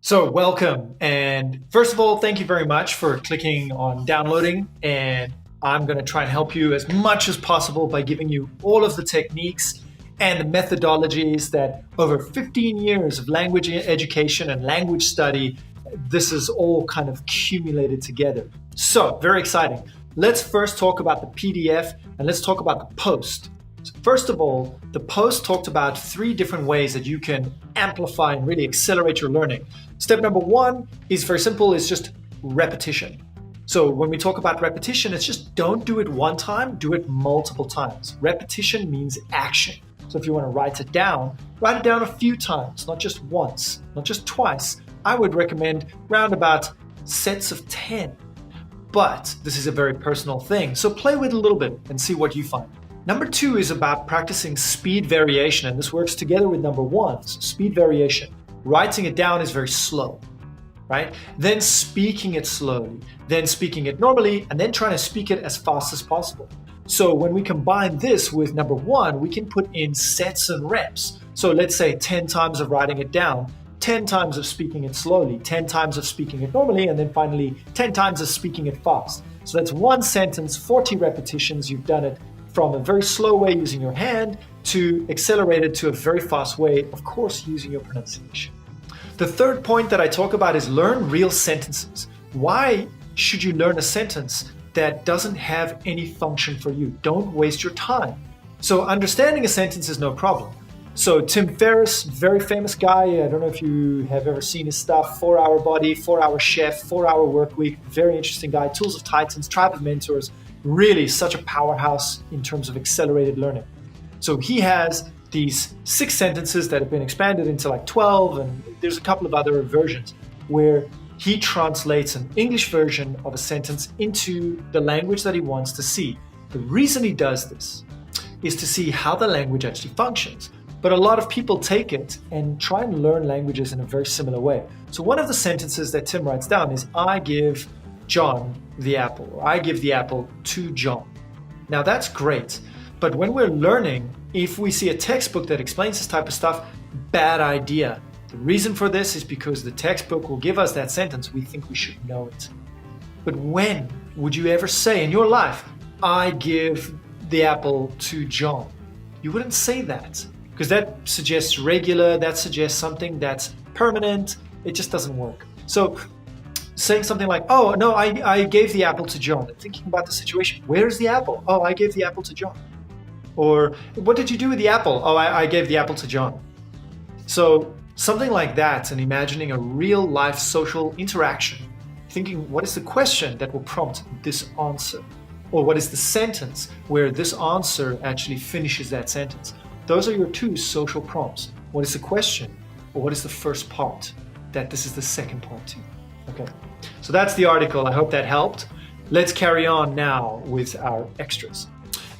So welcome. And first of all, thank you very much for clicking on downloading. And I'm going to try and help you as much as possible by giving you all of the techniques and the methodologies that over 15 years of language education and language study, this is all kind of accumulated together. So very exciting. Let's first talk about the PDF and let's talk about the post. So first of all, the post talked about 3 different ways that you can amplify and really accelerate your learning. Step number 1 is very simple, it's just repetition. So when we talk about repetition, it's just don't do it one time, do it multiple times. Repetition means action. So if you want to write it down a few times, not just once, not just twice. I would recommend round about sets of 10. But this is a very personal thing, so play with it a little bit and see what you find. Number 2 is about practicing speed variation, and this works together with number 1, so speed variation. Writing it down is very slow, right? Then speaking it slowly, then speaking it normally, and then trying to speak it as fast as possible. So when we combine this with number 1, we can put in sets and reps. So let's say 10 times of writing it down, 10 times of speaking it slowly, 10 times of speaking it normally, and then finally 10 times of speaking it fast. So that's one sentence, 40 repetitions, you've done it from a very slow way using your hand to accelerated to a very fast way, of course, using your pronunciation. The third point that I talk about is learn real sentences. Why should you learn a sentence that doesn't have any function for you? Don't waste your time. So understanding a sentence is no problem. So Tim Ferriss, very famous guy. I don't know if you have ever seen his stuff. 4-Hour Body, 4-Hour Chef, 4-Hour Work Week. Very interesting guy. Tools of Titans, Tribe of Mentors. Really such a powerhouse in terms of accelerated learning. So he has these 6 sentences that have been expanded into like 12, and there's a couple of other versions where he translates an English version of a sentence into the language that he wants to see. The reason he does this is to see how the language actually functions. But a lot of people take it and try and learn languages in a very similar way. So one of the sentences that Tim writes down is, I give John the apple, or I give the apple to John. Now that's great, but when we're learning, if we see a textbook that explains this type of stuff, bad idea. The reason for this is because the textbook will give us that sentence, we think we should know it. But when would you ever say in your life, I give the apple to John? You wouldn't say that, because that suggests regular, that suggests something that's permanent. It just doesn't work. So saying something like, oh, no, I gave the apple to John. And thinking about the situation, where's the apple? Oh, I gave the apple to John. Or what did you do with the apple? Oh, I gave the apple to John. So something like that, and imagining a real life social interaction, thinking what is the question that will prompt this answer? Or what is the sentence where this answer actually finishes that sentence? Those are your 2 social prompts. What is the question? Or what is the first part? That this is the second part too. Okay, so that's the article. I hope that helped. Let's carry on now with our extras.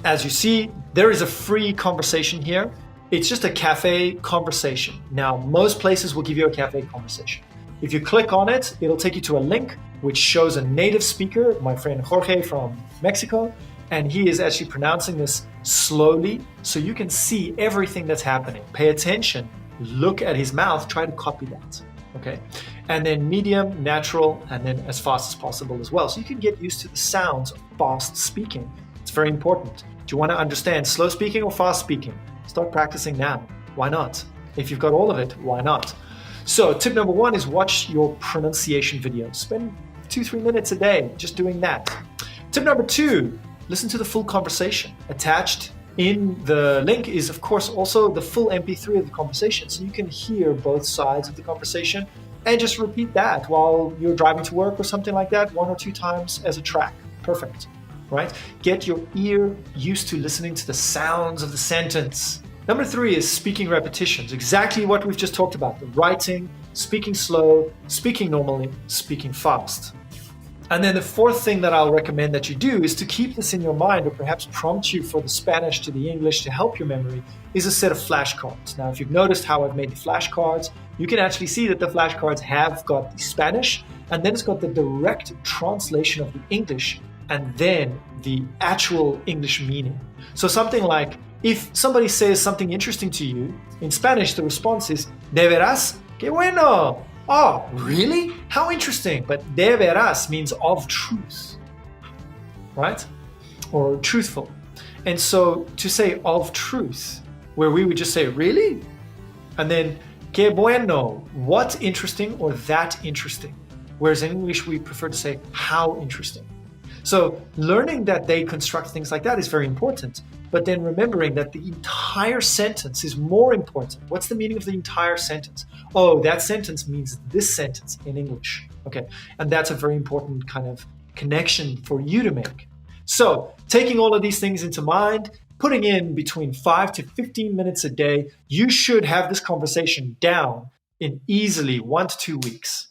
As you see, there is a free conversation here. It's just a cafe conversation. Now, most places will give you a cafe conversation. If you click on it, it'll take you to a link which shows a native speaker, my friend Jorge from Mexico, and he is actually pronouncing this slowly so you can see everything that's happening. Pay attention, look at his mouth, try to copy that. Okay, and then medium, natural, and then as fast as possible as well. So you can get used to the sounds of fast speaking. It's very important. Do you want to understand slow speaking or fast speaking? Start practicing now. Why not? If you've got all of it, why not? So tip number 1 is watch your pronunciation videos. Spend 2-3 minutes a day just doing that. Tip number 2, listen to the full conversation. Attached in the link is, of course, also the full MP3 of the conversation, so you can hear both sides of the conversation and just repeat that while you're driving to work or something like that 1 or 2 times as a track. Perfect, right? Get your ear used to listening to the sounds of the sentence. Number 3 is speaking repetitions, exactly what we've just talked about, the writing, speaking slow, speaking normally, speaking fast. And then the 4th thing that I'll recommend that you do is to keep this in your mind, or perhaps prompt you for the Spanish to the English to help your memory, is a set of flashcards. Now, if you've noticed how I've made the flashcards, you can actually see that the flashcards have got the Spanish, and then it's got the direct translation of the English, and then the actual English meaning. So something like, if somebody says something interesting to you, in Spanish, the response is, ¿De veras? ¡Qué bueno! Oh, really? How interesting. But de veras means of truth, right? Or truthful. And so to say of truth, where we would just say, really? And then, que bueno, what's interesting or that interesting. Whereas in English, we prefer to say, how interesting. So learning that they construct things like that is very important. But then remembering that the entire sentence is more important. What's the meaning of the entire sentence? Oh, that sentence means this sentence in English. Okay. And that's a very important kind of connection for you to make. So taking all of these things into mind, putting in between 5 to 15 minutes a day, you should have this conversation down in easily 1 to 2 weeks.